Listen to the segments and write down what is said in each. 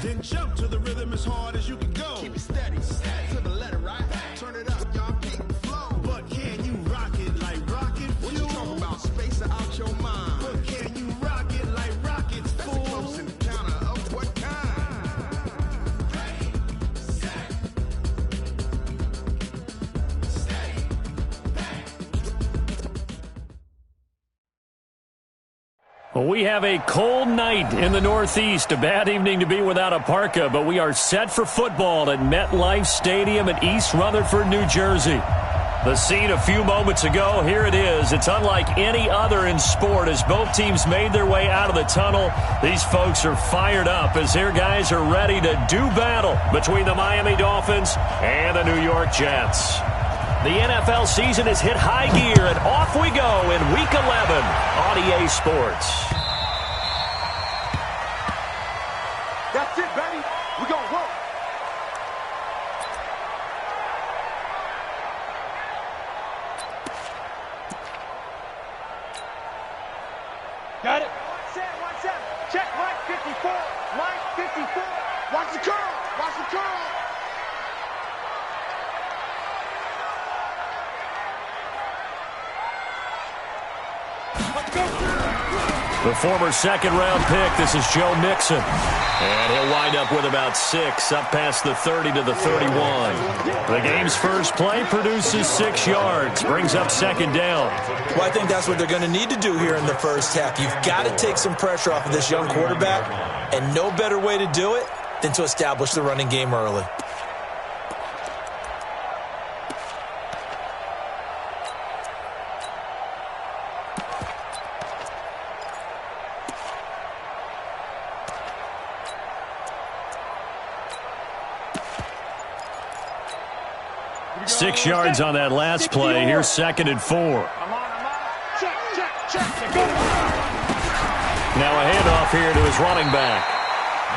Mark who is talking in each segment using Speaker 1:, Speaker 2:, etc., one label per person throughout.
Speaker 1: Then jump to the rhythm as hard as you can go. Keep it steady, to the letter, right? Turn it up, y'all, peak the flow. But can you rock it like rocket fuel? What you talking about? Space out your mind. But can you rock it like rockets, fool? That's a close encounter of what kind? Ready, set, steady, back.
Speaker 2: Well, we have a cold night in the Northeast. A bad evening to be without a parka, but we are set for football at MetLife Stadium in East Rutherford, New Jersey. The scene a few moments ago, here it is. It's unlike any other in sport as both teams made their way out of the tunnel. These folks are fired up as their guys are ready to do battle between the Miami Dolphins and the New York Jets. The NFL season has hit high gear, and off we go in Week 11 on EA Sports.
Speaker 3: That's it, baby. We're going to work. Got it. One set. Check line 54. Line 54. Watch the curl. Watch the curl.
Speaker 2: The former second-round pick, this is Joe Mixon. And he'll wind up with about 6, up past the 30 to the 31. The game's first play produces 6 yards, brings up second down.
Speaker 4: Well, I think that's what they're going to need to do here in the first half. You've got to take some pressure off of this young quarterback, and no better way to do it than to establish the running game early.
Speaker 2: Six yards on that last play. Here's 2nd and 4. Now a handoff here to his running back.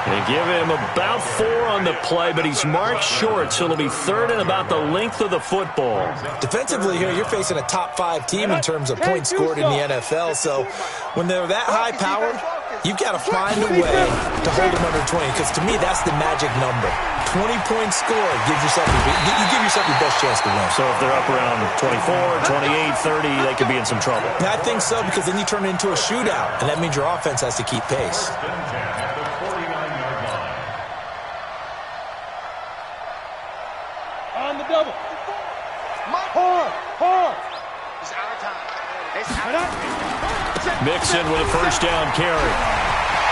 Speaker 2: They give him about 4 on the play, but he's marked short, so it'll be 3rd and about the length of the football.
Speaker 4: Defensively here, you're facing a top 5 team in terms of points scored in the NFL, so when they're that high-powered, you've got to find a way to hold them under 20, because to me, that's the magic number. 20 points scored gives yourself you give yourself your best chance to win.
Speaker 2: So if they're up around 24, 28, 30, they could be in some trouble.
Speaker 4: Yeah, I think so, because then you turn it into a shootout, and that means your offense has to keep pace.
Speaker 3: On the double. Hard. It's out of time. It's out of time.
Speaker 2: Mixon with a first down carry.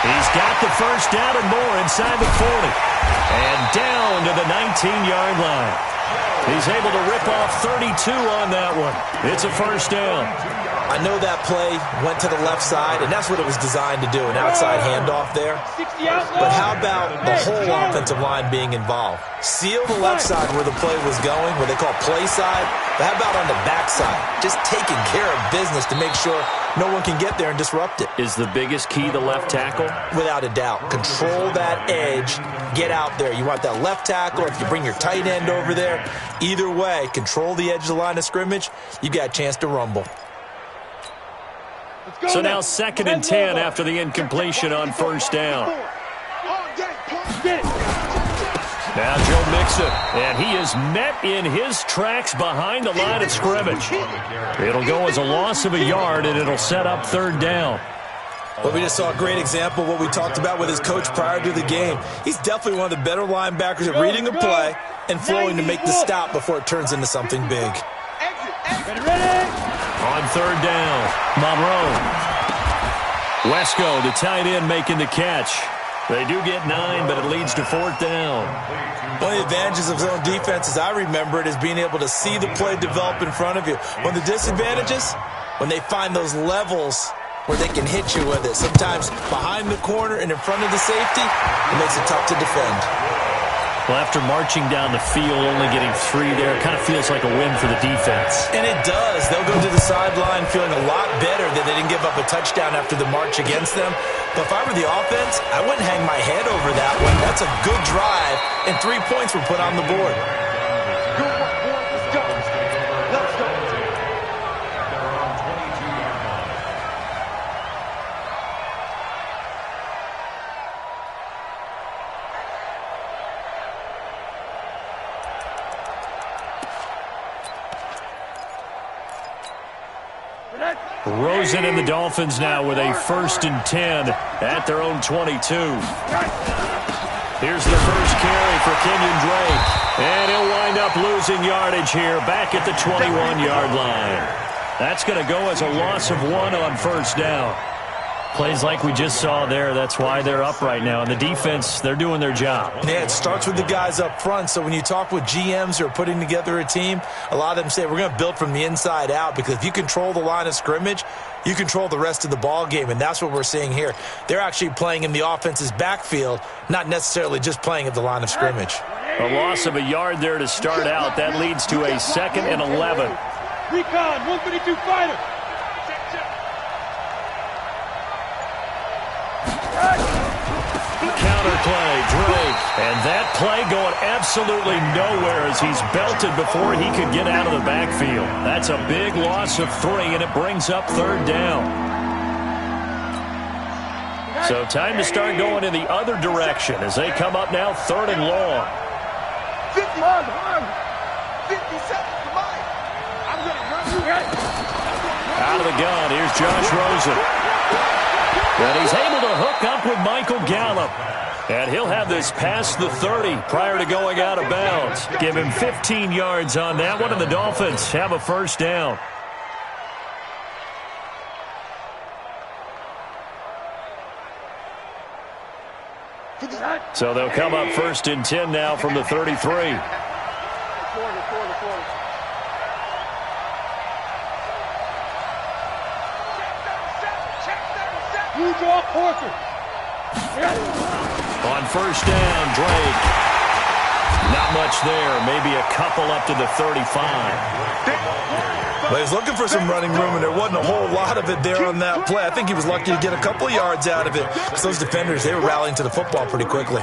Speaker 2: He's got the first down and more inside the 40. And down to the 19-yard line. He's able to rip off 32 on that one. It's a first down.
Speaker 4: I know that play went to the left side, and that's what it was designed to do, an outside handoff there. But how about the whole offensive line being involved? Seal the left side where the play was going, what they call play side. But how about on the back side? Just taking care of business to make sure no one can get there and disrupt it.
Speaker 2: Is the biggest key the left tackle?
Speaker 4: Without a doubt. Control that edge. Get out there. You want that left tackle, if you bring your tight end over there. Either way, control the edge of the line of scrimmage. You got a chance to rumble.
Speaker 2: So now 2nd and 10 after the incompletion on first down. Now Joe Mixon, and he is met in his tracks behind the line of scrimmage. It'll go as a loss of a yard, and it'll set up 3rd down.
Speaker 4: Well, we just saw a great example of what we talked about with his coach prior to the game. He's definitely one of the better linebackers at reading a play and flowing to make the stop before it turns into something big.
Speaker 2: On 3rd down, Monroe. Wesco, the tight end, making the catch. They do get 9, but it leads to 4th down.
Speaker 4: One of the advantages of zone defense, as I remember it, is being able to see the play develop in front of you. One of the disadvantages, when they find those levels where they can hit you with it. Sometimes behind the corner and in front of the safety, it makes it tough to defend.
Speaker 2: Well, after marching down the field, only getting 3 there, kind of feels like a win for the defense.
Speaker 4: And it does. They'll go to the sideline feeling a lot better that they didn't give up a touchdown after the march against them. But if I were the offense, I wouldn't hang my head over that one. That's a good drive, and 3 points were put on the board.
Speaker 3: Good work, boys. Let's go. Let's go.
Speaker 2: Rosen and the Dolphins now with a 1st and 10 at their own 22. Here's the first carry for Kenyon Drake. And he'll wind up losing yardage here back at the 21-yard line. That's going to go as a loss of 1 on 1st down. Plays like we just saw there. That's why they're up right now. And the defense, they're doing their job.
Speaker 4: Yeah, it starts with the guys up front. So when you talk with GMs who are putting together a team, a lot of them say we're going to build from the inside out, because if you control the line of scrimmage, you control the rest of the ball game, and that's what we're seeing here. They're actually playing in the offense's backfield, not necessarily just playing at the line of scrimmage.
Speaker 2: A loss of a yard there to start out. That leads to a 2nd and 11.
Speaker 3: Recon, 152 fighter.
Speaker 2: Counter play, Drake. And that play going absolutely nowhere as he's belted before he could get out of the backfield. That's a big loss of 3, and it brings up 3rd down. So time to start going in the other direction as they come up now 3rd and long.
Speaker 3: 50 seconds to mine. I'm going to run you right.
Speaker 2: Out of the gun, here's Josh Rosen. And he's able to hook up with Michael Gallup. And he'll have this past the 30 prior to going out of bounds. Give him 15 yards on that one, and the Dolphins have a 1st down. So they'll come up 1st and 10 now from the 33. On 1st down, Drake. Not much there. Maybe a couple up to the 35.
Speaker 4: Well, he's looking for some running room, and there wasn't a whole lot of it there on that play. I think he was lucky to get a couple of yards out of it. Because those defenders, they were rallying to the football pretty quickly.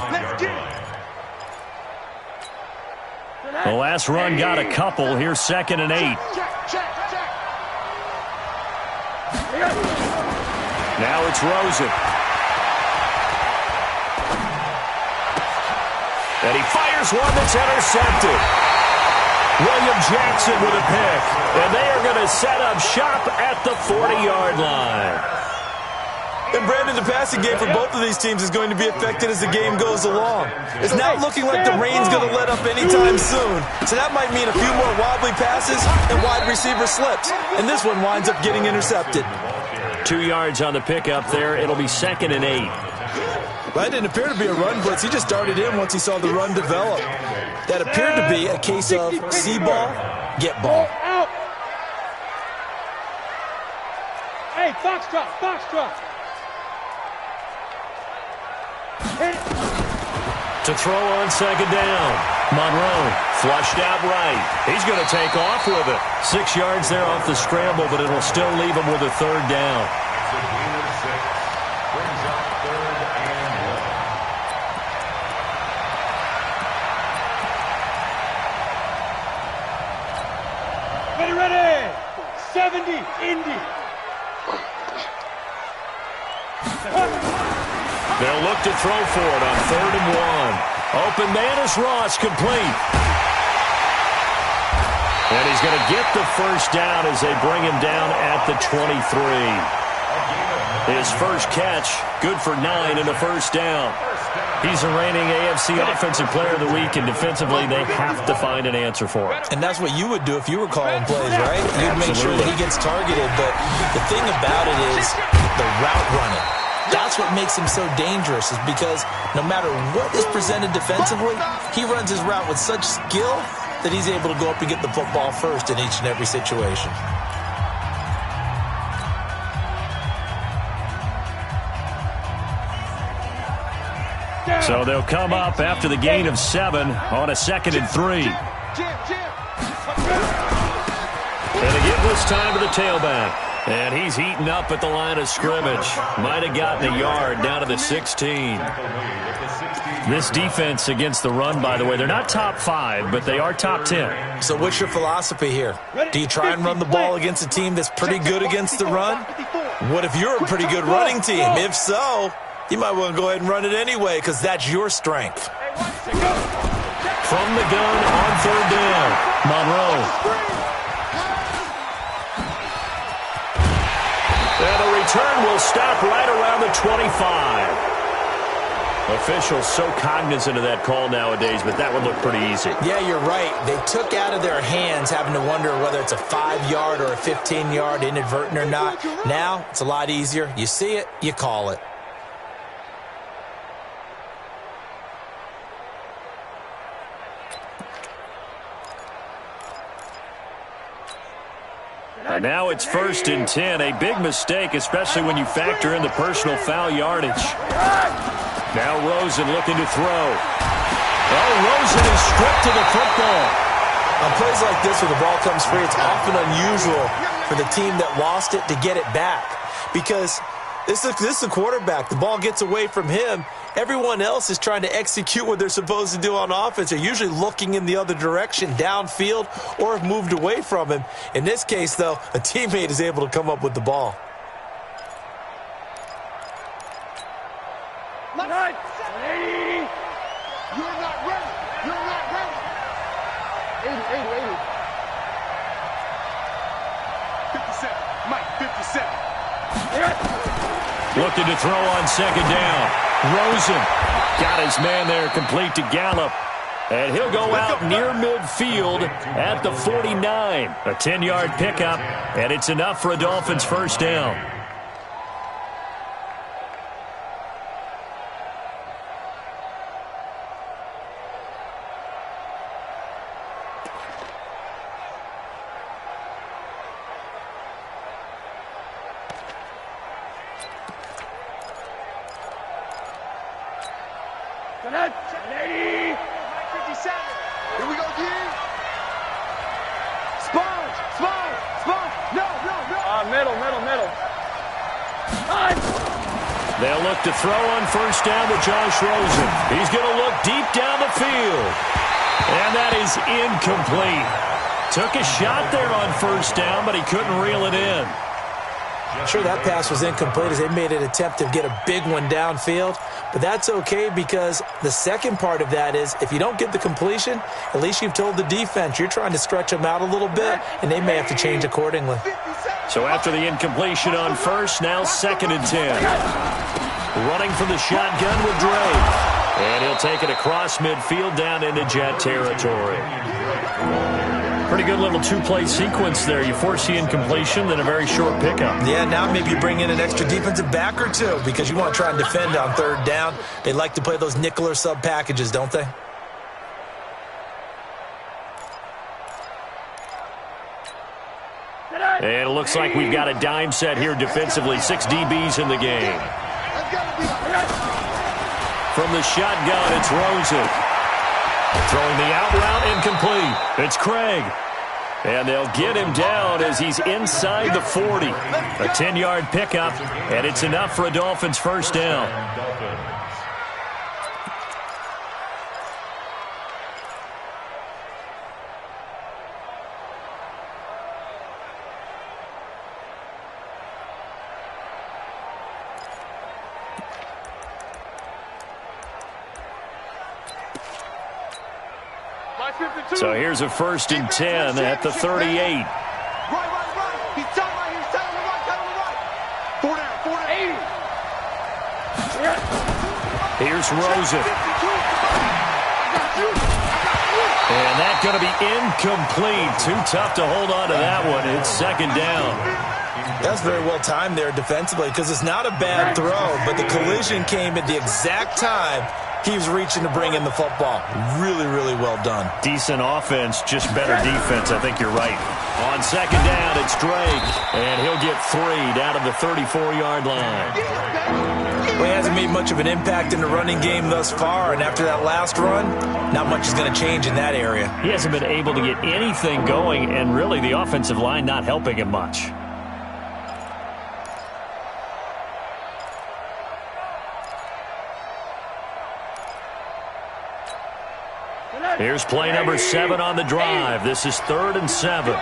Speaker 2: The last run got a couple. Here's 2nd and 8. Now it's Rosen. And he fires one that's intercepted. William Jackson with a pick. And they are going to set up shop at the 40-yard line.
Speaker 4: And Brandon, the passing game for both of these teams is going to be affected as the game goes along. It's not looking like the rain's going to let up anytime soon. So that might mean a few more wobbly passes and wide receiver slips. And this one winds up getting intercepted.
Speaker 2: 2 yards on the pickup there. It'll be 2nd and 8.
Speaker 4: That didn't appear to be a run blitz. He just darted in once he saw the run develop. That appeared to be a case of see ball, get ball.
Speaker 3: Hey, foxtrot, foxtrot.
Speaker 2: To throw on 2nd down. Monroe flushed out right. He's going to take off with it. 6 yards there off the scramble, but it'll still leave him with a 3rd down.
Speaker 3: Ready, 70, Indy.
Speaker 2: They'll look to throw for it on 3rd and 1. Open man is Ross, complete. And he's going to get the 1st down as they bring him down at the 23. His first catch, good for 9 and a 1st down. He's the reigning AFC Offensive Player of the Week, and defensively they have to find an answer for it.
Speaker 4: And that's what you would do if you were calling plays, right? You'd make sure that he gets targeted. But the thing about it is the route running. That's what makes him so dangerous, is because no matter what is presented defensively, he runs his route with such skill that he's able to go up and get the football first in each and every situation.
Speaker 2: So they'll come up after the gain of 7 on a 2nd and 3. And again this time to the tailback. And he's eaten up at the line of scrimmage. Might have gotten a yard down to the 16. This defense against the run, by the way, they're not top 5, but they are top 10.
Speaker 4: So what's your philosophy here? Do you try and run the ball against a team that's pretty good against the run? What if you're a pretty good running team? If so, you might want to go ahead and run it anyway, because that's your strength.
Speaker 2: From the gun on 3rd down, Monroe. And the return will stop right around the 25. Officials so cognizant of that call nowadays, but that would look pretty easy.
Speaker 4: Yeah, you're right. They took out of their hands having to wonder whether it's a 5-yard or a 15-yard inadvertent or not. Now, it's a lot easier. You see it, you call it.
Speaker 2: And now it's 1st and 10. A big mistake, especially when you factor in the personal foul yardage. Now Rosen looking to throw. Oh, Rosen is stripped of the football.
Speaker 4: On plays like this where the ball comes free, it's often unusual for the team that lost it to get it back. Because this is a quarterback. The ball gets away from him. Everyone else is trying to execute what they're supposed to do on offense. They're usually looking in the other direction, downfield, or have moved away from him. In this case, though, a teammate is able to come up with the ball.
Speaker 3: You're not ready. You're not ready. 80. 57. Mike, 57.
Speaker 2: Looking to throw on 2nd down. Rosen got his man there complete to Gallup. And he'll go out near midfield at the 49. A 10-yard pickup, and it's enough for a Dolphins first down.
Speaker 3: Here we go, G. Sponge. No. Middle.
Speaker 2: They'll look to throw on 1st down to Josh Rosen. He's going to look deep down the field. And that is incomplete. Took a shot there on 1st down, but he couldn't reel it in.
Speaker 4: Sure, that pass was incomplete as they made an attempt to get a big one downfield. But that's okay because the second part of that is if you don't get the completion, at least you've told the defense you're trying to stretch them out a little bit, and they may have to change accordingly.
Speaker 2: So after the incompletion on 1st, now 2nd and 10. Running from the shotgun with Drake. And he'll take it across midfield down into Jet territory. Pretty good little two-play sequence there. You force the incompletion, then a very short pickup.
Speaker 4: Yeah, now maybe you bring in an extra defensive back or two because you want to try and defend on 3rd down. They like to play those nickel or sub packages, don't they?
Speaker 2: And it looks like we've got a dime set here defensively. 6 DBs in the game. From the shotgun, it's Rosen. Throwing the out route incomplete. It's Craig. And they'll get him down as he's inside the 40. A 10-yard pickup, and it's enough for a Dolphins first down. So here's a 1st and 10 at the 38.
Speaker 3: Right. He's telling right. 4 down. 80.
Speaker 2: Here's Rosen. And that's going to be incomplete. Too tough to hold on to that one. It's 2nd down.
Speaker 4: That's very well timed there defensively because it's not a bad throw, but the collision came at the exact time he was reaching to bring in the football. Really, really well done.
Speaker 2: Decent offense, just better defense. I think you're right. On 2nd down, it's Drake, and he'll get 3 down to the 34-yard line.
Speaker 4: Well, he hasn't made much of an impact in the running game thus far, and after that last run, not much is going to change in that area.
Speaker 2: He hasn't been able to get anything going, and really the offensive line not helping him much. Here's play number 7 on the drive. This is 3rd and 7.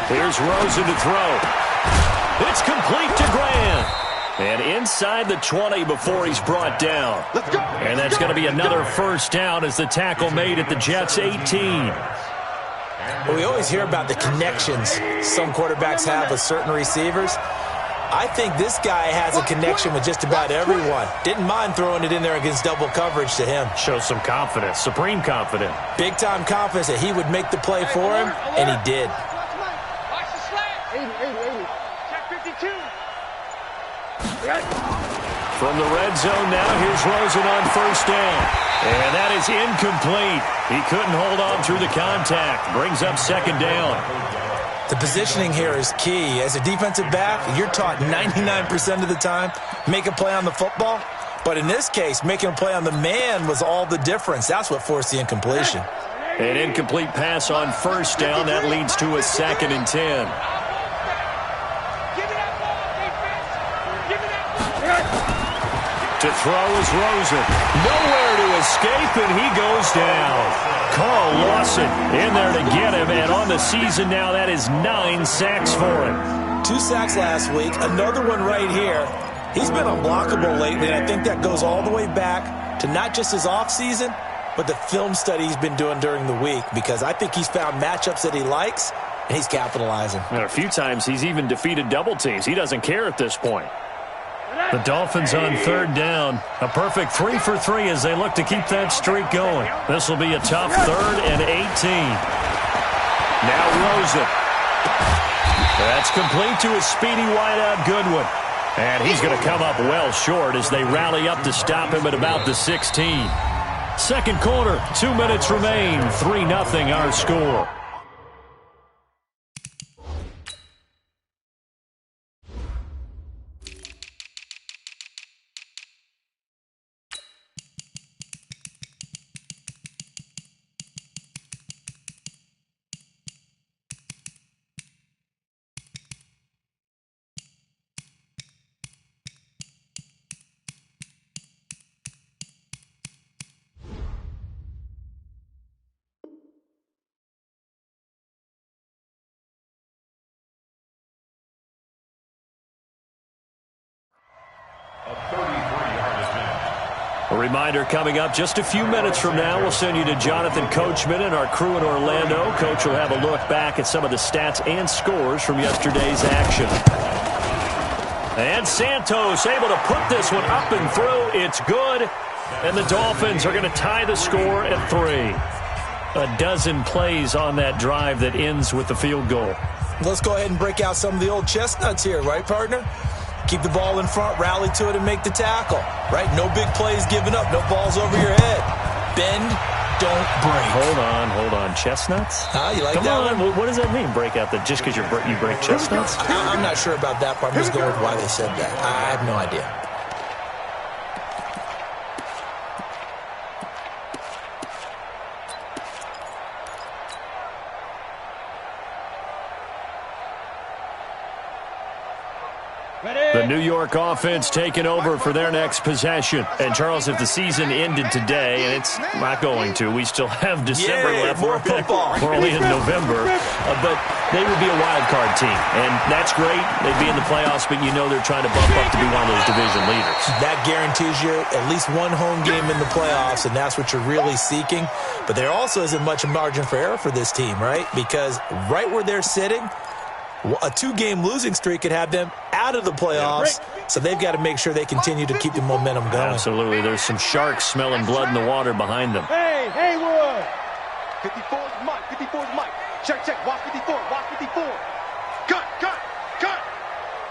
Speaker 2: Here's Rosen to throw. It's complete to Grant. And inside the 20 before he's brought down.
Speaker 3: Let's go.
Speaker 2: And that's going to be another first down as the tackle made at the Jets' 18.
Speaker 4: Well, we always hear about the connections some quarterbacks have with certain receivers. I think this guy has a connection with just about everyone. Didn't mind throwing it in there against double coverage to him.
Speaker 2: Shows some confidence, supreme confidence.
Speaker 4: Big-time confidence that he would make the play for him, and he did.
Speaker 3: Watch the slant. 80. Check 52.
Speaker 2: From the red zone now, here's Rosen on first down. And that is incomplete. He couldn't hold on through the contact. Brings up second down.
Speaker 4: The positioning here is key. As a defensive back, you're taught 99% of the time, make a play on the football. But in this case, making a play on the man was all the difference. That's what forced the incompletion.
Speaker 2: An incomplete pass on first down. That leads to a 2nd and 10. To throw is Rosen. Nowhere to escape, and he goes down. Carl Lawson in there to get him, and on the season now, that is 9 sacks for him.
Speaker 4: 2 sacks last week, another one right here. He's been unblockable lately, and I think that goes all the way back to not just his offseason, but the film study he's been doing during the week, because I think he's found matchups that he likes, and he's capitalizing.
Speaker 2: And a few times he's even defeated double teams. He doesn't care at this point. The Dolphins on third down. A perfect 3 for 3 as they look to keep that streak going. This will be a tough 3rd and 18. Now Rosen. That's complete to a speedy wideout Goodwin. And he's going to come up well short as they rally up to stop him at about the 16. Second quarter, 2 minutes remain. 3-0 our score. A reminder coming up just a few minutes from now, we'll send you to Jonathan Coachman and our crew in Orlando. Coach will have a look back at some of the stats and scores from yesterday's action. And Santos able to put this one up and through. It's good. And the Dolphins are going to tie the score at 3. A dozen plays on that drive that ends with the field goal.
Speaker 4: Let's go ahead and break out some of the old chestnuts here, right, partner? Keep the ball in front, rally to it, and make the tackle, right? No big plays given up, no balls over your head. Bend, don't break.
Speaker 2: Hold on. Chestnuts?
Speaker 4: You like
Speaker 2: Come
Speaker 4: that
Speaker 2: on.
Speaker 4: one?
Speaker 2: What does that mean, break out? Just because you break chestnuts?
Speaker 4: I'm not sure about that part. I'm just going with why they said that. I have no idea.
Speaker 2: The New York offense taking over for their next possession. And, Charles, if the season ended today, and it's not going to, we still have December left.
Speaker 4: More football.
Speaker 2: We're only in November. But they would be a wild card team. And that's great. They'd be in the playoffs, but you know they're trying to bump up to be one of those division leaders. That
Speaker 4: guarantees you at least one home game in the playoffs, and that's what you're really seeking. But there also isn't much margin for error for this team, right? Because right where they're sitting, a 2-game losing streak could have them out of the playoffs, so they've got to make sure they continue to keep the momentum going.
Speaker 2: Absolutely. There's some sharks smelling blood in the water behind them.
Speaker 3: Hey, Haywood! 54's Mike. 54's Mike. Check. Watch 54. Watch 54. Cut.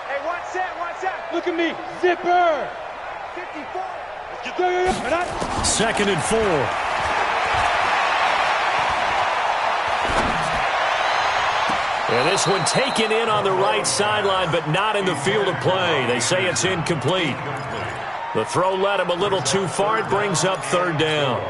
Speaker 3: Hey, watch that. Look at me. Zipper. 54. Let's get
Speaker 2: 2nd and 4. And this one taken in on the right sideline, but not in the field of play. They say it's incomplete. The throw led him a little too far. It brings up 3rd down.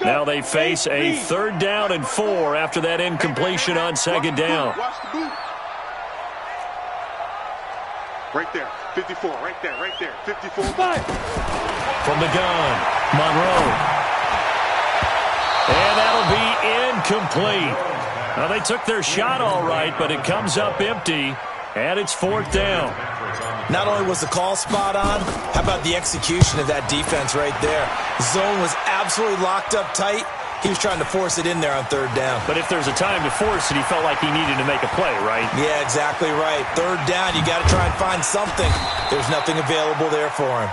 Speaker 2: Now they face a 3rd down and 4 after that incompletion on 2nd down.
Speaker 3: Watch the boot. Right there, 54, right there, 54. 5.
Speaker 2: From the gun, Monroe. And that'll be incomplete. Now, they took their shot all right, but it comes up empty, and it's 4th down.
Speaker 4: Not only was the call spot on, how about the execution of that defense right there? Zone was absolutely locked up tight. He was trying to force it in there on 3rd down.
Speaker 2: But if there's a time to force it, he felt like he needed to make a play, right?
Speaker 4: Yeah, exactly right. 3rd down, you got to try and find something. There's nothing available there for him.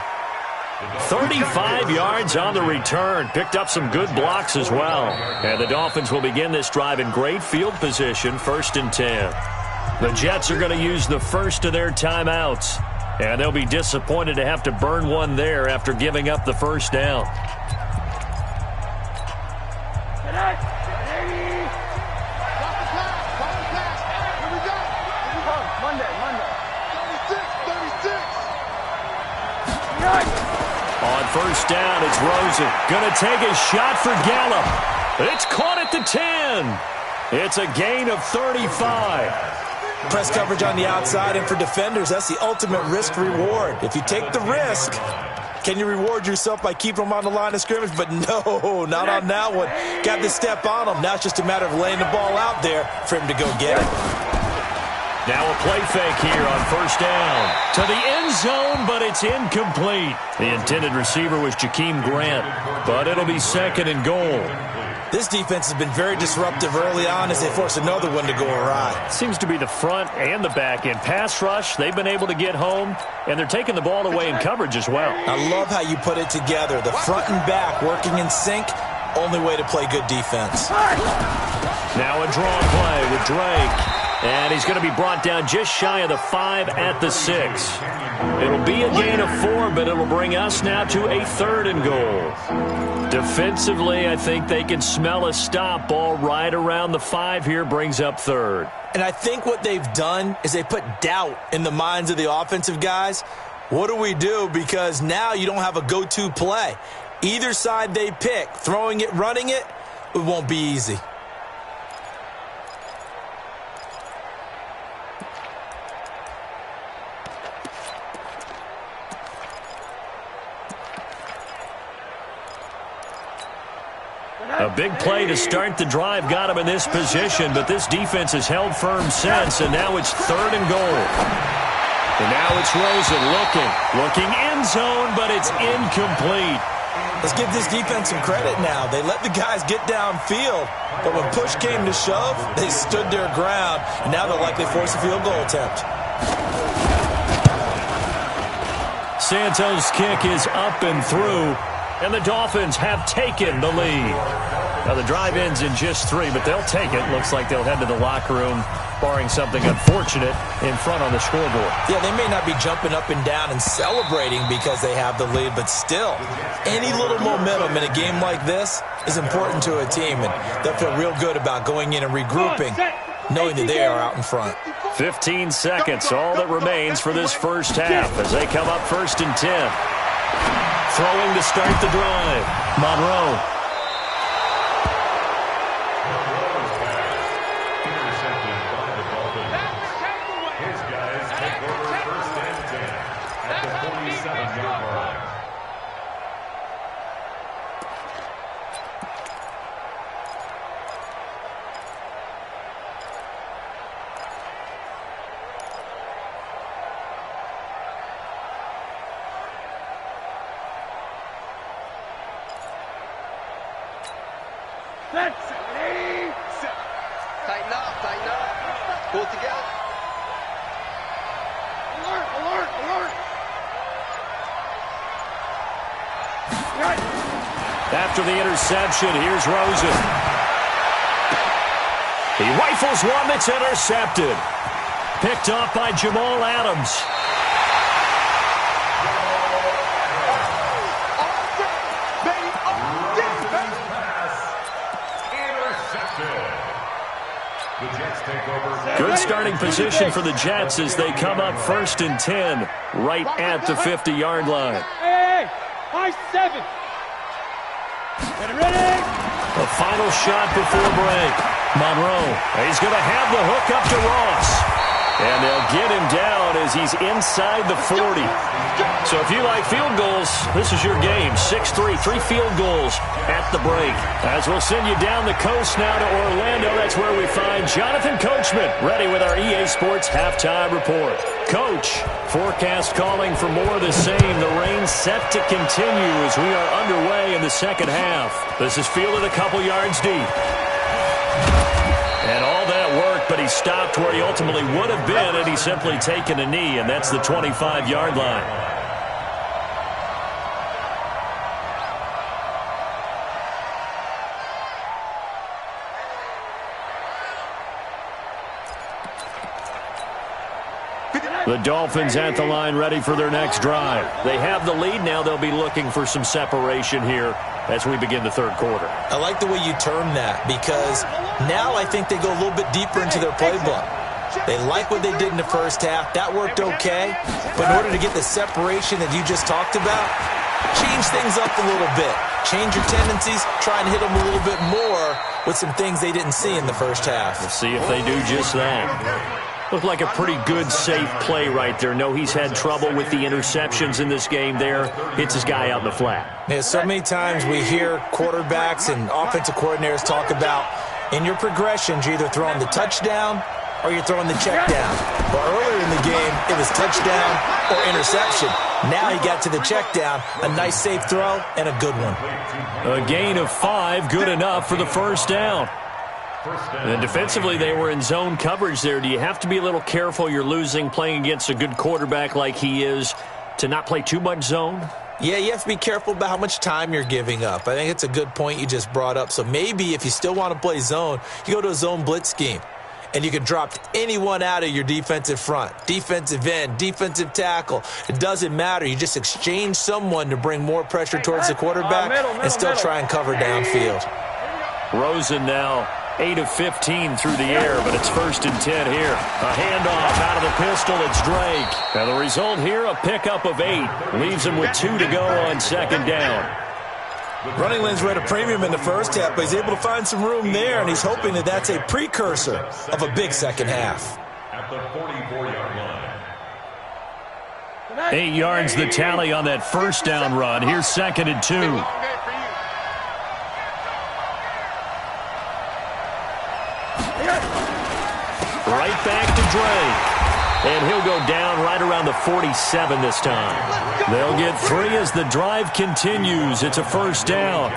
Speaker 2: 35 yards on the return. Picked up some good blocks as well. And the Dolphins will begin this drive in great field position, 1st and 10. The Jets are going to use the first of their timeouts. And they'll be disappointed to have to burn one there after giving up the 1st down. On 1st down, it's Rosen. Going to take a shot for Gallup. It's caught at the 10. It's a gain of 35.
Speaker 4: Press coverage on the outside, and for defenders, that's the ultimate risk-reward. If you take the risk, can you reward yourself by keeping them on the line of scrimmage? But no, not on that one. Got to step on them. Now it's just a matter of laying the ball out there for him to go get it.
Speaker 2: Now a play fake here on 1st down. To the end zone, but it's incomplete. The intended receiver was Jakeem Grant, but it'll be 2nd and goal.
Speaker 4: This defense has been very disruptive early on as they force another one to go awry.
Speaker 2: Seems to be the front and the back end. Pass rush, they've been able to get home, and they're taking the ball away in coverage as well.
Speaker 4: I love how you put it together. The front and back working in sync, only way to play good defense.
Speaker 2: Now a draw play with Drake. And he's going to be brought down just shy of the 5 at the 6. It'll be a gain of 4, but it'll bring us now to a 3rd and goal. Defensively, I think they can smell a stop. Ball right around the 5 here brings up 3rd.
Speaker 4: And I think what they've done is they put doubt in the minds of the offensive guys. What do we do? Because now you don't have a go-to play. Either side they pick, throwing it, running it, it won't be easy.
Speaker 2: A big play to start the drive got him in this position, but this defense has held firm since, and now it's 3rd and goal. And now it's Rosen looking end zone, but it's incomplete.
Speaker 4: Let's give this defense some credit now. They let the guys get downfield, but when push came to shove, they stood their ground, and now they'll likely force a field goal attempt.
Speaker 2: Santos' kick is up and through, and the Dolphins have taken the lead. Now, the drive ends in just 3, but they'll take it. Looks like they'll head to the locker room, barring something unfortunate, in front on the scoreboard.
Speaker 4: Yeah, they may not be jumping up and down and celebrating because they have the lead, but still, any little momentum in a game like this is important to a team, and they'll feel real good about going in and regrouping, knowing that they are out in front.
Speaker 2: 15 seconds, all that remains for this first half as they come up 1st and 10. Throwing to start the drive, Monroe.
Speaker 5: His guys take over 1st and 10 at the 47-yard line.
Speaker 3: Tighten up. Pull together. Alert.
Speaker 2: After the interception, here's Rosen. He rifles one that's intercepted. Picked off by Jamal Adams. Good starting position for the Jets as they come up 1st and 10 right at the 50-yard line.
Speaker 3: Hey, high 7. Ready?
Speaker 2: The final shot before break. Monroe, he's going to have the hook up to Ross. And they'll get him down as he's inside the 40. So if you like field goals, this is your game. 6-3, 3 field goals at the break. As we'll send you down the coast now to Orlando, that's where we find Jonathan Coachman, ready with our EA Sports Halftime Report. Coach, forecast calling for more of the same. The rain set to continue as we are underway in the second half. This is fielded a couple yards deep. And all that work, but he stopped where he ultimately would have been had he simply taken a knee, and that's the 25-yard line. The Dolphins at the line ready for their next drive. They have the lead now. They'll be looking for some separation here as we begin the third quarter.
Speaker 4: I like the way you term that because now I think they go a little bit deeper into their playbook. They like what they did in the first half. That worked okay. But in order to get the separation that you just talked about, change things up a little bit. Change your tendencies. Try and hit them a little bit more with some things they didn't see in the first half.
Speaker 2: We'll see if they do just that. Looked like a pretty good, safe play right there. No, he's had trouble with the interceptions in this game there. Hits his guy out in the flat.
Speaker 4: Yeah, so many times we hear quarterbacks and offensive coordinators talk about in your progressions, you're either throwing the touchdown or you're throwing the check down. But earlier in the game, it was touchdown or interception. Now he got to the check down, a nice safe throw, and a good one.
Speaker 2: A gain of 5, good enough for the first down. And defensively, they were in zone coverage there. Do you have to be a little careful? You're losing, playing against a good quarterback like he is, to not play too much zone?
Speaker 4: Yeah, you have to be careful about how much time you're giving up. I think it's a good point you just brought up. So maybe if you still want to play zone, you go to a zone blitz scheme. And you can drop anyone out of your defensive front, defensive end, defensive tackle. It doesn't matter. You just exchange someone to bring more pressure towards the quarterback and still try and cover downfield.
Speaker 2: Rosen now 8 of 15 through the air, but it's 1st and 10 here. A handoff out of the pistol. It's Drake. And the result here, a pickup of 8. Leaves him with 2 to go on second down.
Speaker 4: Running lanes were at a premium in the first half, but he's able to find some room there, and he's hoping that that's a precursor of a big second half.
Speaker 5: At the 44-yard line.
Speaker 2: 8 yards the tally on that first down run. Here's 2nd and 2. Right back to Drake. And he'll go down right around the 47 this time. They'll get 3 as the drive continues. It's a first down.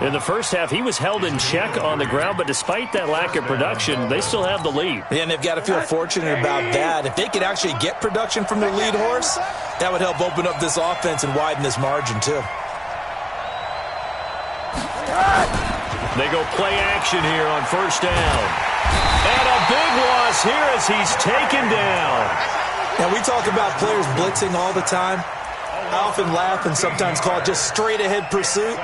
Speaker 2: In the first half, he was held in check on the ground, but despite that lack of production, they still have the lead.
Speaker 4: Yeah, and they've got to feel fortunate about that. If they could actually get production from their lead horse, that would help open up this offense and widen this margin, too.
Speaker 2: They go play action here on first down. And a big loss here as he's taken down.
Speaker 4: Now, we talk about players blitzing all the time. I often laugh and sometimes call it just straight-ahead pursuit.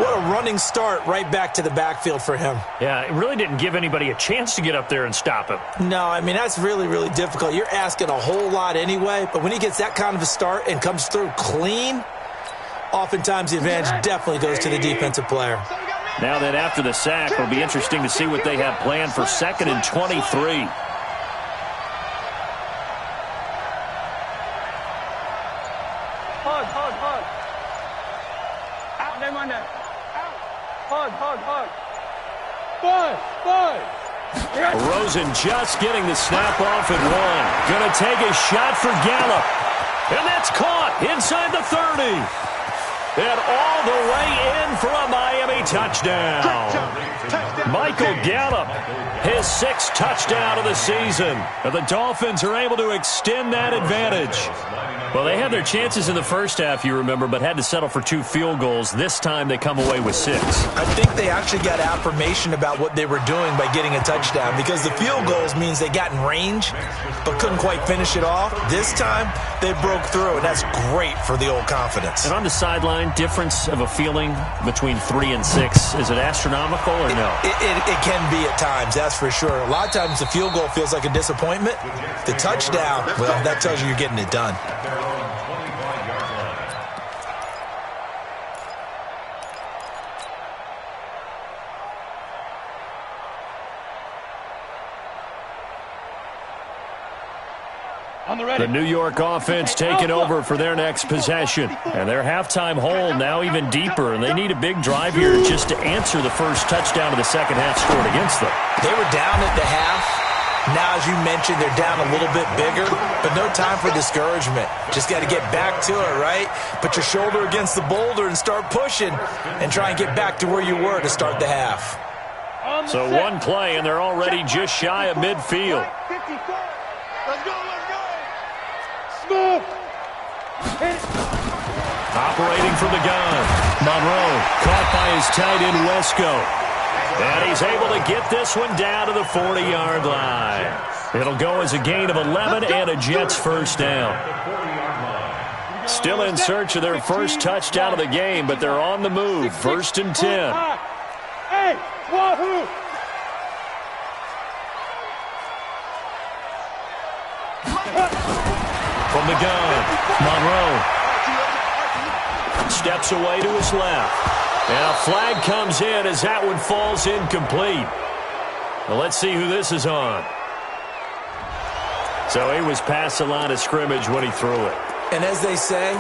Speaker 4: What a running start right back to the backfield for him.
Speaker 2: Yeah, it really didn't give anybody a chance to get up there and stop him.
Speaker 4: No, I mean, that's really, really difficult. You're asking a whole lot anyway, but when he gets that kind of a start and comes through clean, oftentimes the advantage definitely goes to the defensive player.
Speaker 2: Now that after the sack, it'll be interesting to see what they have planned for 2nd and 23.
Speaker 3: Hug. Out, them on there. Out. Hug. Bud.
Speaker 2: Rosen just getting the snap off at 1. Gonna take a shot for Gallup. And that's caught inside the 30. And all the way in for a Miami touchdown. Michael Gallup, his 6th touchdown of the season. And the Dolphins are able to extend that advantage. Well, they had their chances in the first half, you remember, but had to settle for 2 field goals. This time they come away with 6.
Speaker 4: I think they actually got affirmation about what they were doing by getting a touchdown because the field goals means they got in range but couldn't quite finish it off. This time, they broke through, and that's great for the old confidence.
Speaker 2: And on the sideline, difference of a feeling between 3 and 6, is it astronomical or no?
Speaker 4: It can be at times, that's for sure. A lot of times the field goal feels like a disappointment. The touchdown, well, that tells you you're getting it done.
Speaker 2: The New York offense taking over for their next possession. And their halftime hole now even deeper, and they need a big drive here just to answer the first touchdown of the second half scored against them.
Speaker 4: They were down at the half. Now, as you mentioned, they're down a little bit bigger, but no time for discouragement. Just got to get back to it, right? Put your shoulder against the boulder and start pushing and try and get back to where you were to start the half.
Speaker 2: So one play, and they're already just shy of midfield.
Speaker 3: Let's go, let's go. Smooth.
Speaker 2: Operating from the gun. Monroe caught by his tight end, Wesco. And he's able to get this one down to the 40-yard line. It'll go as a gain of 11 and a Jets first down. Still in search of their first touchdown of the game, but they're on the move. First and 10.
Speaker 3: Hey, wahoo!
Speaker 2: From the gun, Monroe steps away to his left. And a flag comes in as that one falls incomplete. Well, let's see who this is on. So he was past the line of scrimmage when he threw it.
Speaker 4: And as they say,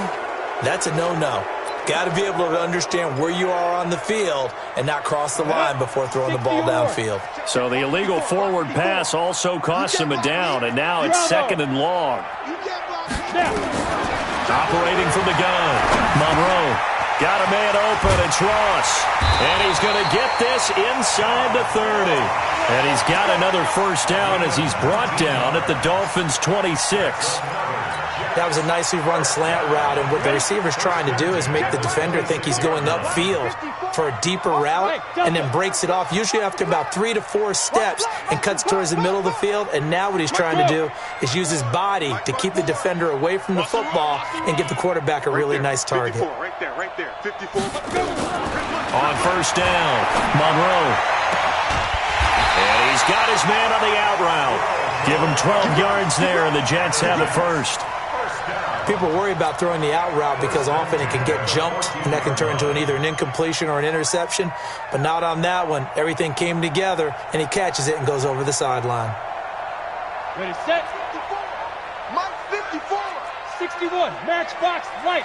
Speaker 4: that's a no-no. Got to be able to understand where you are on the field and not cross the line before throwing the ball downfield.
Speaker 2: So the illegal forward pass also cost him a down, and now it's second and long. Operating from the gun, Monroe got a man open. It's Ross, and he's going to get this inside the 30. And he's got another first down as he's brought down at the Dolphins' 26.
Speaker 4: That was a nicely run slant route, and what the receiver's trying to do is make the defender think he's going upfield for a deeper route and then breaks it off, usually after about 3 to 4 steps, and cuts towards the middle of the field. And now what he's trying to do is use his body to keep the defender away from the football and give the quarterback a really nice target.
Speaker 3: 54, right there, 54.
Speaker 2: On first down, Monroe. And he's got his man on the out route. Give him 12 yards there, and the Jets have it first.
Speaker 4: People worry about throwing the out route because often it can get jumped, and that can turn into either an incompletion or an interception. But not on that one. Everything came together, and he catches it and goes over the sideline.
Speaker 3: Ready, set. Mike 54. 61, matchbox right.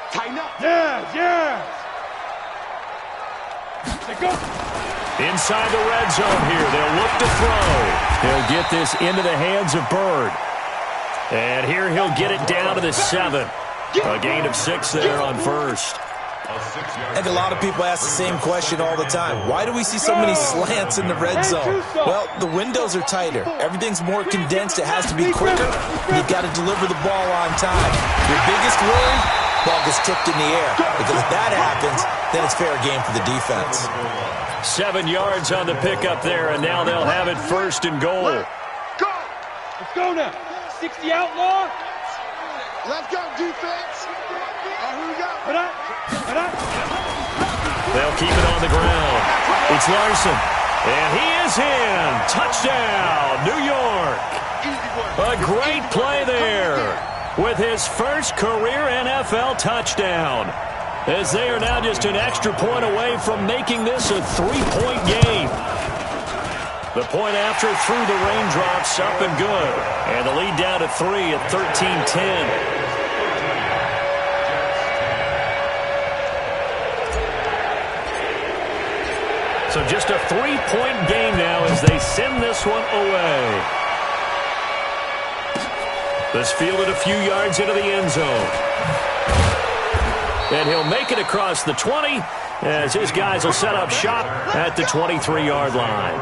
Speaker 3: Tighten up. Yeah. They go.
Speaker 2: Inside the red zone here. They'll look to throw. They'll get this into the hands of Bird. And here he'll get it down to the 7. A gain of 6 there on first.
Speaker 4: I think a lot of people ask the same question all the time. Why do we see so many slants in the red zone? Well, the windows are tighter. Everything's more condensed. It has to be quicker. And you've got to deliver the ball on time. Your biggest worry? Ball gets tipped in the air. Because if that happens, then it's fair game for the defense.
Speaker 2: 7 yards on the pickup there, and now they'll have it first and goal.
Speaker 3: Go! Let's go now. 60 outlaw. Let's go, defense. Who we got?
Speaker 2: They'll keep it on the ground. It's Larson. And he is in. Touchdown, New York. A great play there with his first career NFL touchdown, as they are now just an extra point away from making this a 3-point game. The point after through the raindrops, up and good. And the lead down to 3 at 13-10. So just a 3-point game now as they send this one away. This fielded a few yards into the end zone. And he'll make it across the 20 as his guys will set up shop at the 23-yard line.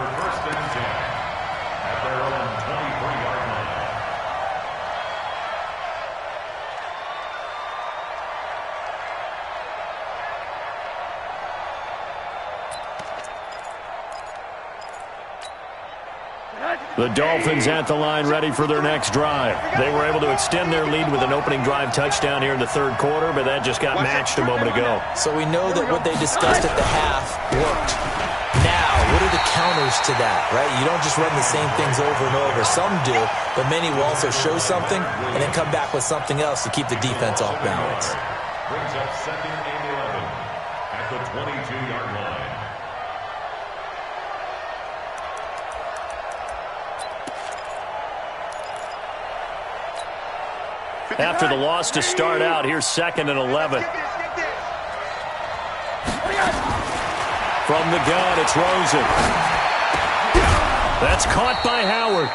Speaker 2: The Dolphins at the line ready for their next drive. They were able to extend their lead with an opening drive touchdown here in the third quarter, but that just got matched a moment ago.
Speaker 4: So we know that what they discussed at the half worked. Now, what are the counters to that, right? You don't just run the same things over and over. Some do, but many will also show something and then come back with something else to keep the defense off balance.
Speaker 5: Brings up second and 11 at the 22-yard line.
Speaker 2: after the loss to start out. Here's 2nd and 11. From the gun, it's Rosen. That's caught by Howard.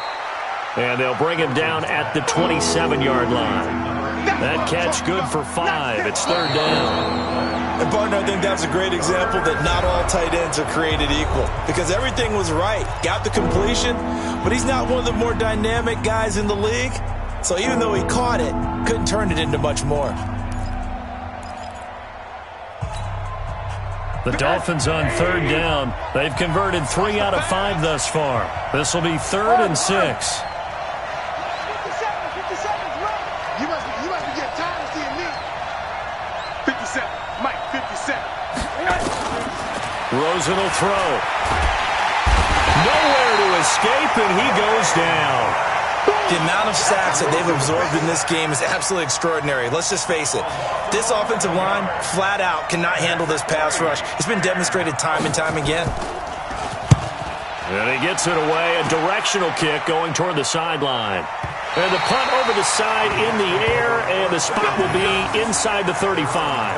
Speaker 2: And they'll bring him down at the 27-yard line. That catch good for 5. It's 3rd down.
Speaker 4: And, partner, I think that's a great example that not all tight ends are created equal, because everything was right. Got the completion, but he's not one of the more dynamic guys in the league. So even though he caught it, couldn't turn it into much more.
Speaker 2: The Dolphins on 3rd down. They've converted 3 out of 5 thus far. This will be 3rd and 6. Rosen will throw. Nowhere to escape, and he goes down.
Speaker 4: The amount of sacks that they've absorbed in this game is absolutely extraordinary. Let's just face it. This offensive line, flat out, cannot handle this pass rush. It's been demonstrated time and time again.
Speaker 2: And he gets it away. A directional kick going toward the sideline. And the punt over the side in the air, and the spot will be inside the 35.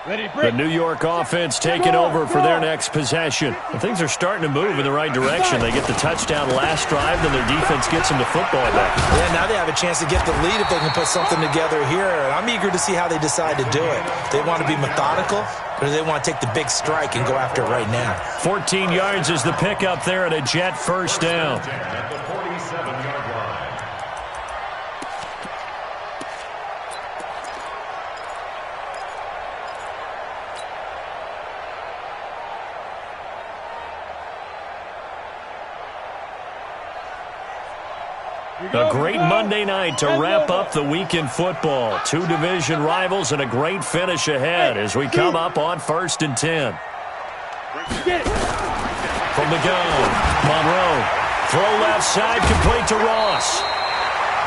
Speaker 2: The New York offense taking over for their next possession. And things are starting to move in the right direction. They get the touchdown last drive, then their defense gets them the football back.
Speaker 4: Yeah, now they have a chance to get the lead if they can put something together here. And I'm eager to see how they decide to do it. They want to be methodical, or do they want to take the big strike and go after it right now?
Speaker 2: 14 yards is the pickup there at a Jet 1st down.
Speaker 5: At the 47-yard line.
Speaker 2: A great Monday night to wrap up the week in football. 2 division rivals and a great finish ahead as we come up on 1st and 10. From the gun, Monroe. Throw left side, complete to Ross.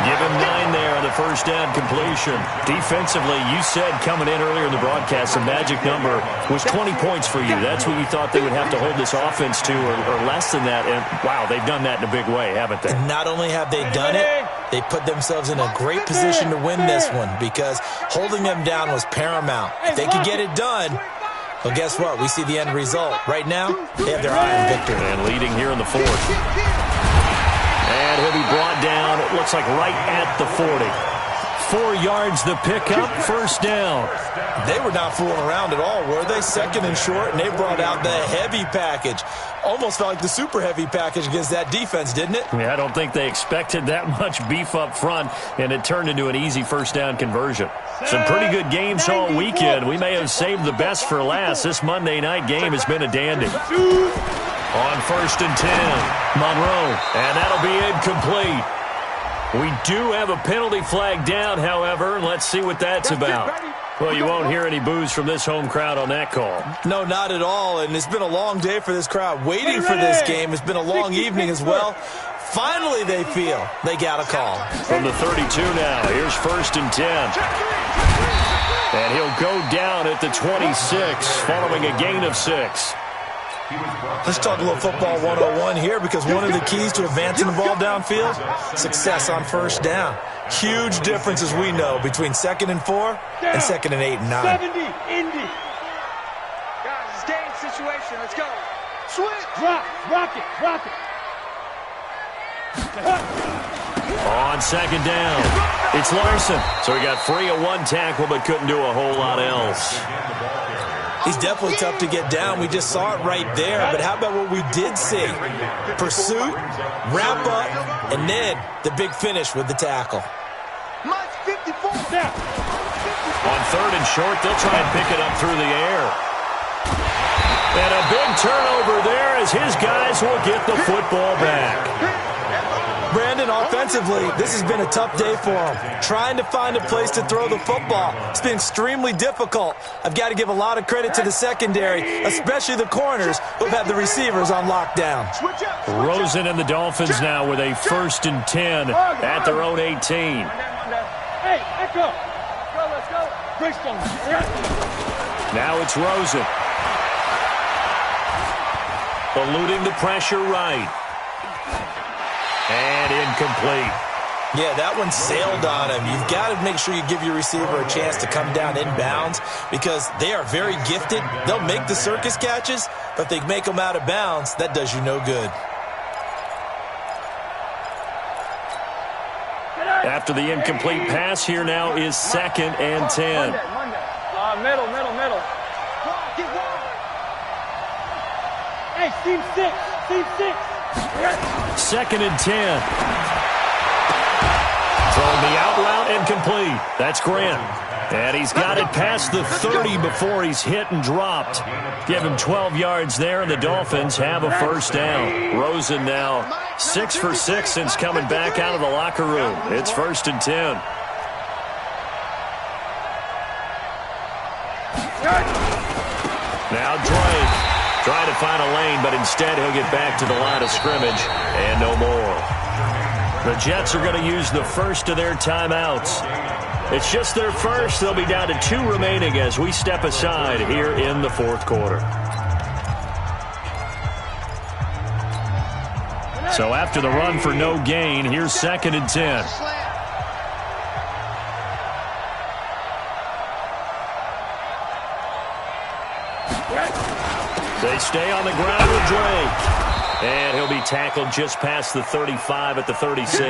Speaker 2: Give him 9 there on the 1st down completion. Defensively, you said coming in earlier in the broadcast, the magic number was 20 points for you. That's what you thought they would have to hold this offense to, or less than that. And, wow, they've done that in a big way, haven't they?
Speaker 4: And not only have they done it, they put themselves in a great position to win this one, because holding them down was paramount. If they could get it done, well, guess what? We see the end result. Right now, they have their eye on victory.
Speaker 2: And leading here in the 4th. And he'll be brought down, it looks like right at the 40. 4 yards the pickup, 1st down.
Speaker 4: They were not fooling around at all, were they? 2nd and short, and they brought out the heavy package. Almost felt like the super heavy package against that defense, didn't it?
Speaker 2: Yeah, I don't think they expected that much beef up front, and it turned into an easy 1st down conversion. Some pretty good games all weekend. We may have saved the best for last. This Monday night game has been a dandy. On 1st and 10, Monroe, and that'll be incomplete. We do have a penalty flag down, however, and let's see what that's about. Well, you won't hear any boos from this home crowd on that call.
Speaker 4: No, not at all, and it's been a long day for this crowd. Waiting for this game. It's been a long evening as well. Finally, they feel they got a call.
Speaker 2: From the 32 now, here's 1st and 10. And he'll go down at the 26, following a gain of 6.
Speaker 4: Let's talk a little football 101 here, because one of the keys to advancing the ball downfield, success on 1st down. Huge difference, as we know, between 2nd and 4 and 2nd and 8 and 9.
Speaker 3: 70, Indy. Guys, it's game situation. Let's go. Switch. Drop. Rock it. Rock it.
Speaker 2: On 2nd down, it's Larson. So he got free of 1 tackle, but couldn't do a whole lot else.
Speaker 4: He's definitely tough to get down. We just saw it right there. But how about what we did see? Pursuit, wrap up, and then the big finish with the tackle.
Speaker 3: Mike 54.
Speaker 2: On 3rd and short, they'll try and pick it up through the air. And a big turnover there as his guys will get the football back.
Speaker 4: Brandon, offensively, this has been a tough day for him. Trying to find a place to throw the football. It's been extremely difficult. I've got to give a lot of credit to the secondary, especially the corners who've had the receivers on lockdown.
Speaker 2: Rosen and the Dolphins now with a 1st and 10 at their own 18.
Speaker 3: Hey, echo. Let's go.
Speaker 2: Now it's Rosen. Eluding the pressure right. And incomplete.
Speaker 4: Yeah, that one sailed on him. You've got to make sure you give your receiver a chance to come down inbounds because they are very gifted. They'll make the circus catches, but if they make them out of bounds, that does you no good.
Speaker 2: After the incomplete pass, here now is 2nd and 10.
Speaker 3: Middle. Hey, team 6.
Speaker 2: 2nd and 10. Throwing the out route and complete. That's Grant. And he's got it past the 30 before he's hit and dropped. Give him 12 yards there, and the Dolphins have a 1st down. Rosen now 6 for 6 since coming back out of the locker room. It's 1st and 10. Now Drake trying to find a lane, but instead he'll get back to the line of scrimmage and no more. The Jets are going to use the first of their timeouts. It's just their first. They'll be down to 2 remaining as we step aside here in the 4th quarter. So after the run for no gain, here's 2nd and 10. They stay on the ground with Drake. And he'll be tackled just past the 35 at the 36.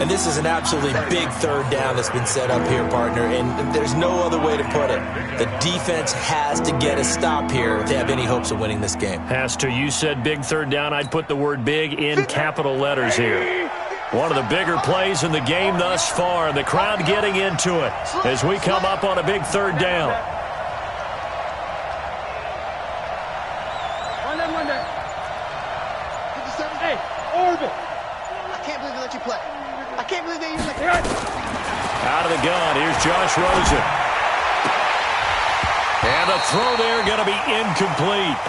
Speaker 4: And this is an absolutely big 3rd down that's been set up here, partner, and there's no other way to put it. The defense has to get a stop here if they have any hopes of winning this game.
Speaker 2: Has to. You said big 3rd down. I'd put the word big in capital letters here. One of the bigger plays in the game thus far, and the crowd getting into it as we come up on a big 3rd down.
Speaker 3: Hey, Orbit.
Speaker 6: I can't believe they let you play. I can't believe they even let you.
Speaker 2: Out of the gun, here's Josh Rosen. And the throw there going to be incomplete.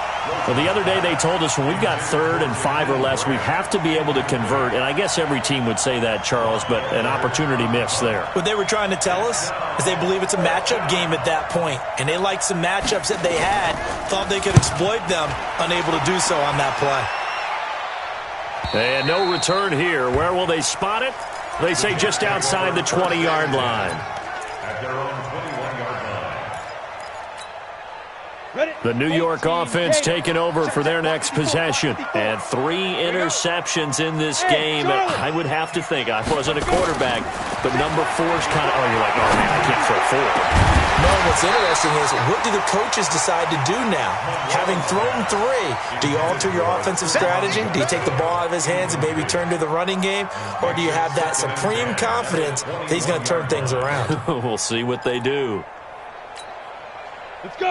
Speaker 2: Well, the other day they told us when we've got 3rd and 5 or less, we have to be able to convert. And I guess every team would say that, Charles, but an opportunity missed there.
Speaker 4: What they were trying to tell us is they believe it's a matchup game at that point. And they liked some matchups that they had, thought they could exploit them, unable to do so on that play.
Speaker 2: And no return here. Where will they spot it? They say just outside the 20-yard line.
Speaker 5: At their own 21-yard line.
Speaker 2: The New York offense taking over for their next possession. And 3 interceptions in this game. I would have to think, I wasn't a quarterback, but number 4's kind of, you're like, oh, man, I can't throw 4.
Speaker 4: No, what's interesting is what do the coaches decide to do now? Having thrown 3, do you alter your offensive strategy? Do you take the ball out of his hands and maybe turn to the running game? Or do you have that supreme confidence that he's going to turn things around?
Speaker 2: We'll see what they do.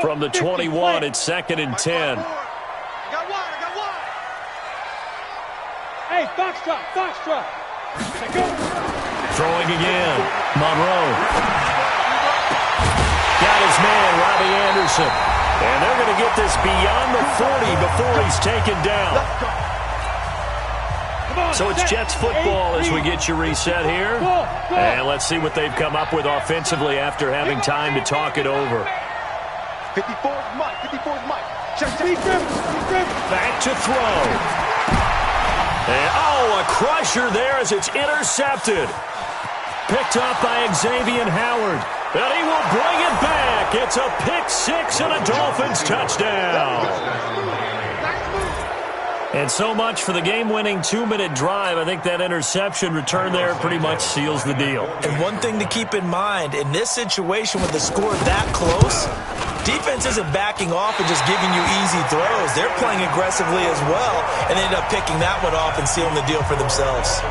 Speaker 2: From the 21, it's 2nd and 10.
Speaker 6: I got one.
Speaker 3: Hey, Foxtrot.
Speaker 2: Throwing again. Monroe. Got his man, Robbie Anderson. And they're going to get this beyond the 40 before he's taken down. So it's Jets football as we get you reset here. And let's see what they've come up with offensively after having time to talk it over.
Speaker 3: 54's Mike. Check.
Speaker 2: Back to throw. And, a crusher there as it's intercepted. Picked up by Xavier Howard. And he will bring it back. It's a pick 6 and a Dolphins touchdown. And so much for the game-winning 2-minute drive. I think that interception return there pretty much seals the deal.
Speaker 4: And one thing to keep in mind, in this situation with the score that close, defense isn't backing off and just giving you easy throws. They're playing aggressively as well, and they end up picking that one off and sealing the deal for themselves.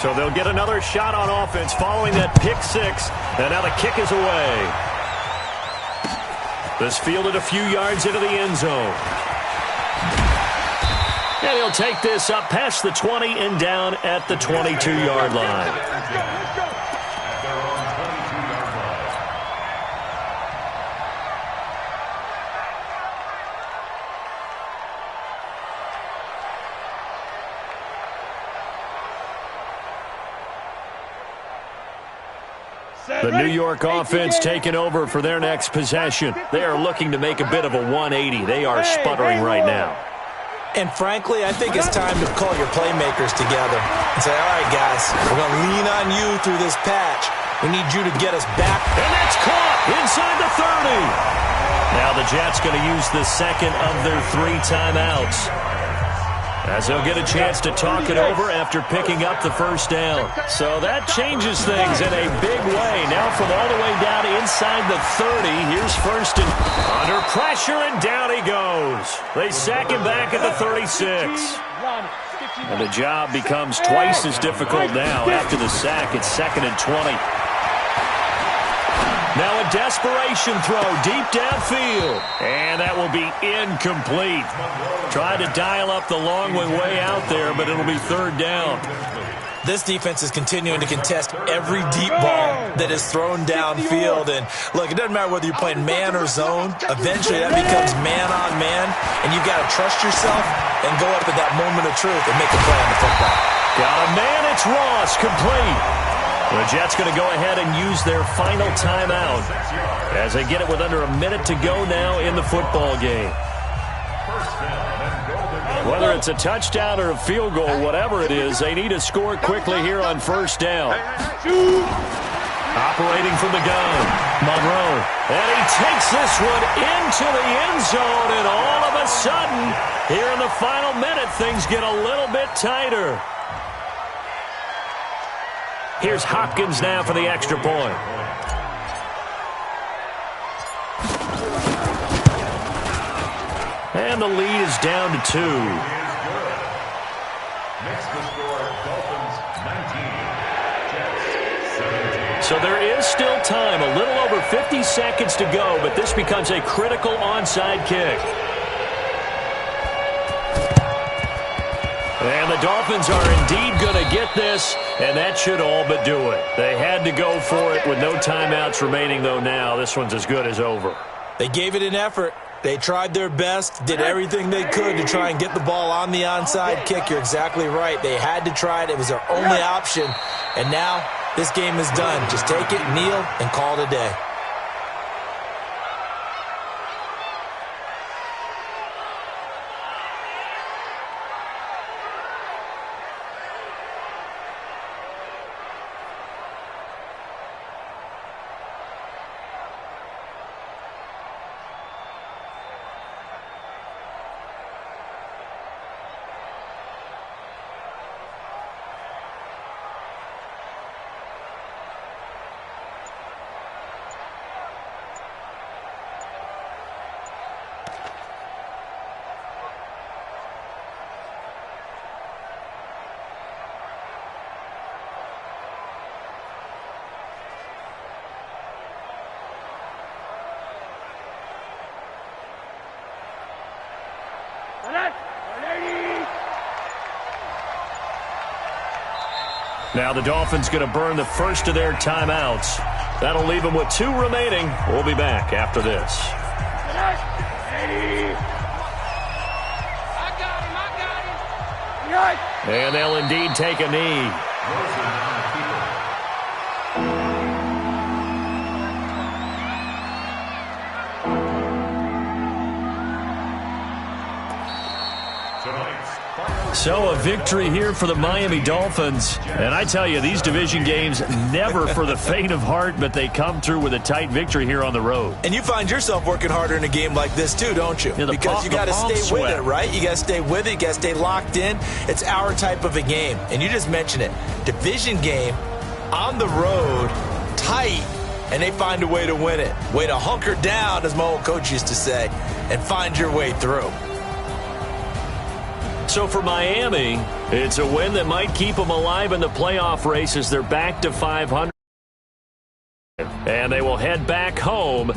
Speaker 2: So they'll get another shot on offense following that pick six. And now the kick is away. This fielded a few yards into the end zone. And he'll take this up past the 20 and down at the 22-yard line. The New York offense taking over for their next possession. They are looking to make a bit of a 180. They are sputtering right now.
Speaker 4: And frankly, I think it's time to call your playmakers together and say, all right, guys, we're going to lean on you through this patch. We need you to get us back.
Speaker 2: And that's caught inside the 30. Now the Jets going to use the second of their 3 timeouts, as they'll get a chance to talk it over after picking up the first down. So that changes things in a big way. Now from all the way down inside the 30, here's first and under pressure, and down he goes. They sack him back at the 36. And the job becomes twice as difficult now after the sack. It's 2nd and 20. Now a desperation throw deep downfield. And that will be incomplete. Tried to dial up the long way out there, but it'll be 3rd down.
Speaker 4: This defense is continuing to contest every deep ball that is thrown downfield. And look, it doesn't matter whether you're playing man or zone. Eventually that becomes man on man. And you've got to trust yourself and go up at that moment of truth and make a play on the football.
Speaker 2: Got a man, it's Ross, complete. The Jets going to go ahead and use their final timeout as they get it with under a minute to go now in the football game. Whether it's a touchdown or a field goal, whatever it is, they need to score quickly here on first down. Operating from the gun, Monroe. And he takes this one into the end zone, and all of a sudden, here in the final minute, things get a little bit tighter. Here's Hopkins now for the extra point. And the lead is down to 2.
Speaker 5: Next to score, Dolphins 19, Jets 17.
Speaker 2: So there is still time, a little over 50 seconds to go, but this becomes a critical onside kick. And the Dolphins are indeed going to get this, and that should all but do it. They had to go for it with no timeouts remaining, though now this one's as good as over.
Speaker 4: They gave it an effort. They tried their best, did everything they could to try and get the ball on the onside kick. You're exactly right. They had to try it. It was their only option. And now this game is done. Just take it, kneel, and call it a day.
Speaker 2: Now the Dolphins going to burn the first of their timeouts. That'll leave them with 2 remaining. We'll be back after this. And they'll indeed take a knee. So a victory here for the Miami Dolphins. And I tell you, these division games, never for the faint of heart, but they come through with a tight victory here on the road.
Speaker 4: And you find yourself working harder in a game like this too, don't you?
Speaker 2: Yeah,
Speaker 4: because you got to stay with it, right? You got to stay with it. You got to stay locked in. It's our type of a game. And you just mentioned it. Division game, on the road, tight, and they find a way to win it. Way to hunker down, as my old coach used to say, and find your way through.
Speaker 2: So for Miami, it's a win that might keep them alive in the playoff race as they're back to 500. And they will head back home